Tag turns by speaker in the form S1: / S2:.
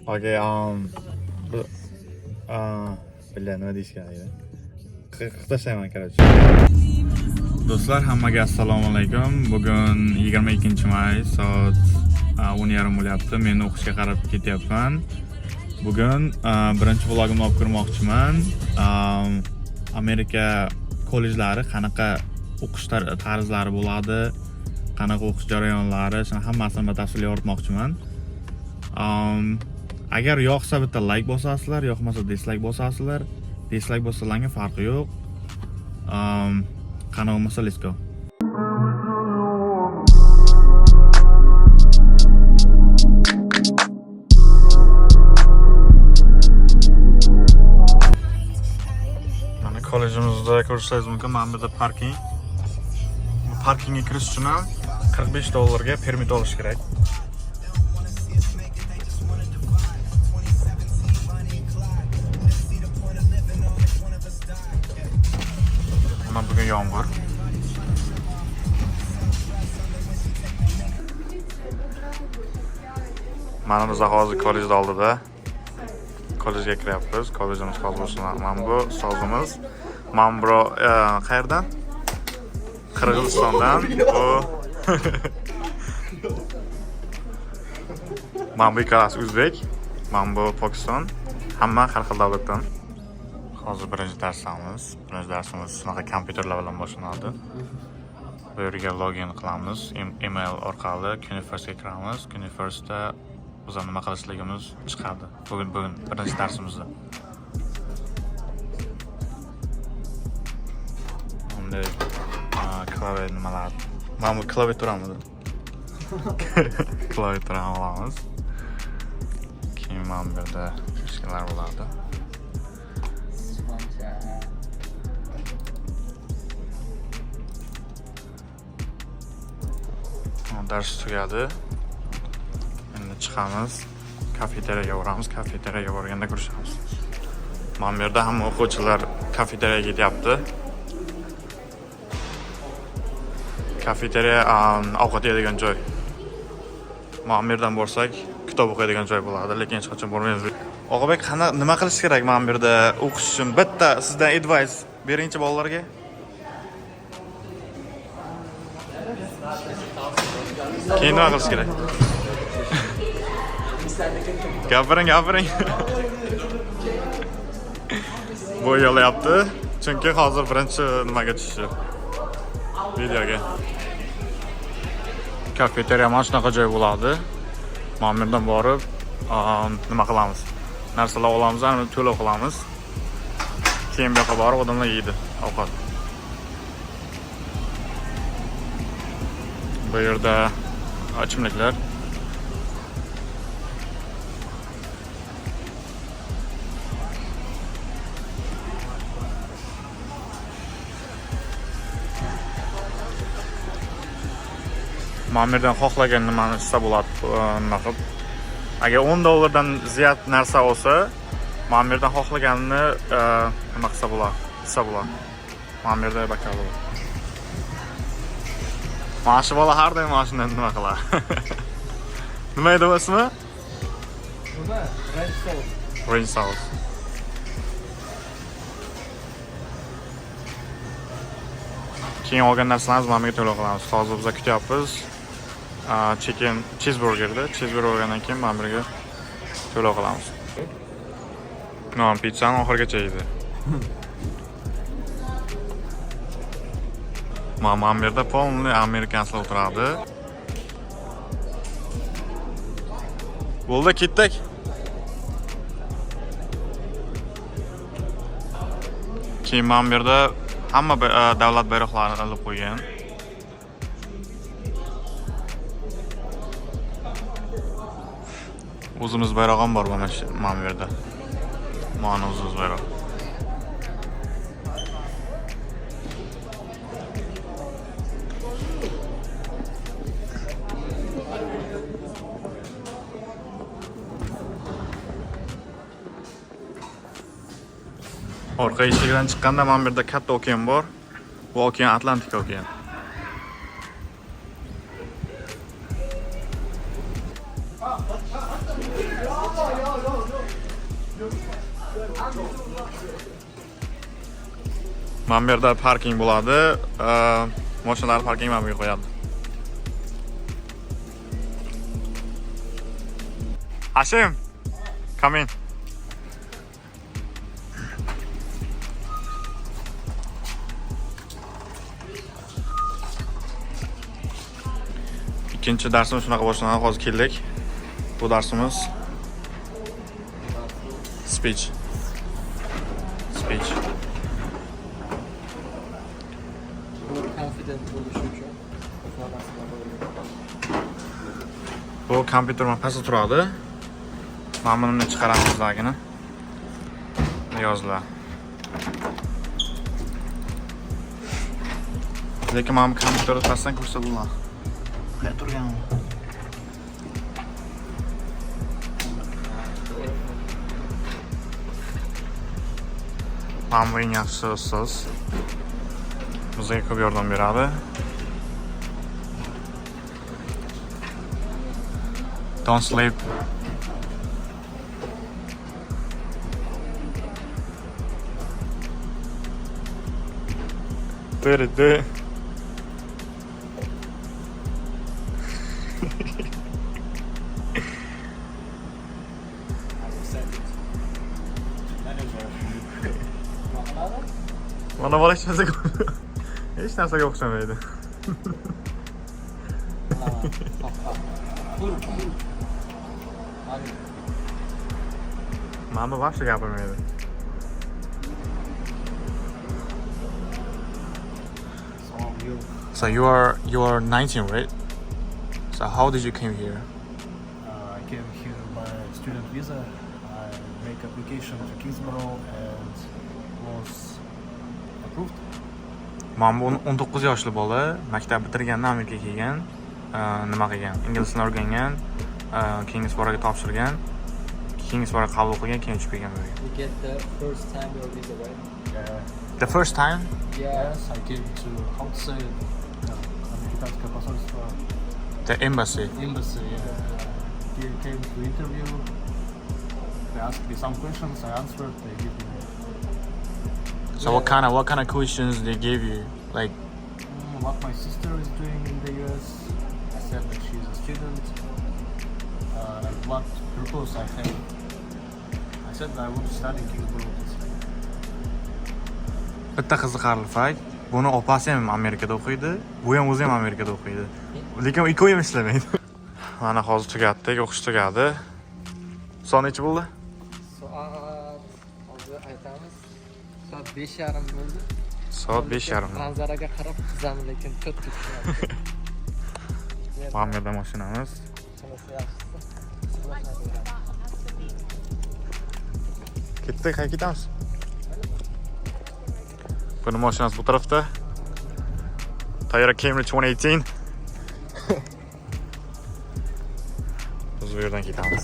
S1: Okay, billa nima deyish kerak edi? Qirq tashlayman, короче. Do'stlar, hammaga assalomu alaykum. Bugun 22-may, soat 10:30 bo'lyapti. Men o'qishga qarab ketyapman. Bugun birinchi vlogimni olib ko'rmoqchiman. Amerika kollejlari qanaqa o'qish tarzlari bo'ladi, qanaqa o'qish jarayonlari, shuni hammasini batafsil yoritmoqchiman. Agar yoqsa bitta like bosasizlar, yoqmasa dislike bosasizlar. Dislike bossalarga farqi yo'q. Qani bo'lmasa, let's go. Mana kollejimizda ko'rishingiz mumkin, mana bu yerda parking. Bu parkingga kirish uchun ham $45 ga permit olish kerak. Mana bugun yomg'ir. Mana biz hozir kollejda oldida. Kollejga kiryapmiz. Kollejimiz hozir boshlanadi. Mana bu ustozimiz. Mana bro, qayerdan? Qirg'izistondan. Mana bu ikkalasi o'zbek. Mana bu Pokiston. Hamma har xil davlatdan. Hozir birinchi darsimiz. Birinchi darsimiz shunaqa kompyuterlar bilan boshlanadi. Bu yerga login qilamiz. Email orqali Kuniverse'ga kiramiz. Kuniverse'da biz nima qilishligimiz chiqadi. Bugun birinchi darsimizda. Unda klaviatur nimalar? Mana bu klaviaturamiz. Klaviaturani olamiz. Keyin mana bu yerda ishlar bo'ladi. Dars tugadi. Endi chiqamiz. Kafeteriyaga boramiz. Kafeteriyaga borganda ko'rishamiz. Mana bu yerda hamma o'quvchilar kafeteriyaga ketyapti. Kafeteriya ovqat yeydigan joy. Mana bu yerdan borsak, kitob o'qiydigan joy bo'ladi, lekin hech qachon bormaymiz. Og'abek, nima qilish kerak mana bu yerda o'qish uchun? Bitta sizdan advice beringchi bolalarga. Keyin nima qilish kerak? Gapiring. Bu yo'layapti, chunki hozir birinchi nimaga tushdi. Videoga. Kafeteriya mana shunaqa joy bo'ladi. Mana bu yerdan borib, nima qilamiz? Narsalar olamiz, uni to'lab qilamiz. Keyin bu yoqqa borib odamlar yeydi ovqat. Bu yerda ichimliklar. Mana bu yerdan xohlagan nimani istasa bo'ladi, nima qilib. Agar $10 dan ziyod narsa olsa, mana bu yerdan xohlaganini nima qilsa bo'ladi, istasa bo'ladi. Mana bu yerda bakalov. Mana shu bola har doim mana shundan nima qiladi. Nima edi bu ismi?
S2: Nima? Ranch sauce.
S1: Ranch sauce. Keyin olgan narsalarimiz mana bu yerga to'lab qilamiz. Hozir biz kutyapmiz. Chicken cheeseburgerda. Cheeseburgerdan keyin mana bu yerga to'lab qilamiz. Non pizzani oxirigacha yeydi. Mana bu yerda polniy amerikanslar o'tiradi. Bo'ldi, ketdik. Keyin mana bu yerda hamma davlat bayroqlarini olib qo'ygan. O'zimiz bayroq ham bor mana bu yerda. Mana o'zimiz bayroq. Orqa eshigidan chiqqanda mana bu yerda katta okean bor. Bu okean Atlantika okean. Mana bu yerda parking bo'ladi. Mashinalar parking mana bu yerga qo'yadi. Hashim, come in. İkinci dersimiz shunaqa boshlanadi. Hozir keldik. Bu dersimiz speech.
S2: Confident bo'lish uchun
S1: Bu kompyuterman pastda turadi. Mana buni chiqaramiz lagini. Yozlar. Lekin mana bu kompyuterni pastdan ko'rsatadilar. Qayerda turgan? Mana bu eng yaxshi ustoz. Bizga ko'p yordam beradi. Don't sleep. Do it. Mana bola hech narsaga o'xshamaydi. Mana bu vaqtda gapirmaydi. So you are 19, right? So how did you came here?
S3: I came here by student visa. I make application to Kingsborough and was approved.
S1: Mana bu 19 yoshli bola, maktab bitirgandan Amerikaga kelgan, nima qilgan? Inglizni o'rgangan, Kingsboroughga topshirgan, Kingsborough qabul qilgan, keyin uchib kelgan bu yerga.
S2: You get the first time your visa, right?
S1: The first time?
S3: Yes, I came to outside Американское посольство,
S1: The embassy.
S3: embassy. Came to interview. They asked me some questions. I answered. They give me
S1: So what kind of questions they gave you? Like
S3: what my sister is doing in the US. I said that she's a student. And what purpose I have. I said that I want to study in Kingsborough.
S1: bitta qiziqarli fakt, buni opasi ham Amerikada o'qiydi, bu ham o'zi ham Amerikada o'qiydi. Lekin ikkovi ham ishlamaydi. Mana hozir tugatdik, o'qish tugadi. Soat necha bo'ldi?
S2: Soat hozir aytamiz. Soat 5:30 bo'ldi.
S1: Soat 5:30.
S2: Manzaraga qarab qizamiz, lekin to'rt tushadi.
S1: Mana bu yerda mashinamiz. Ketdik, qayerga ketamiz? Buni mashinasi bu tarafda. Toyota Camry 2018. Biz bu yerdan ketamiz.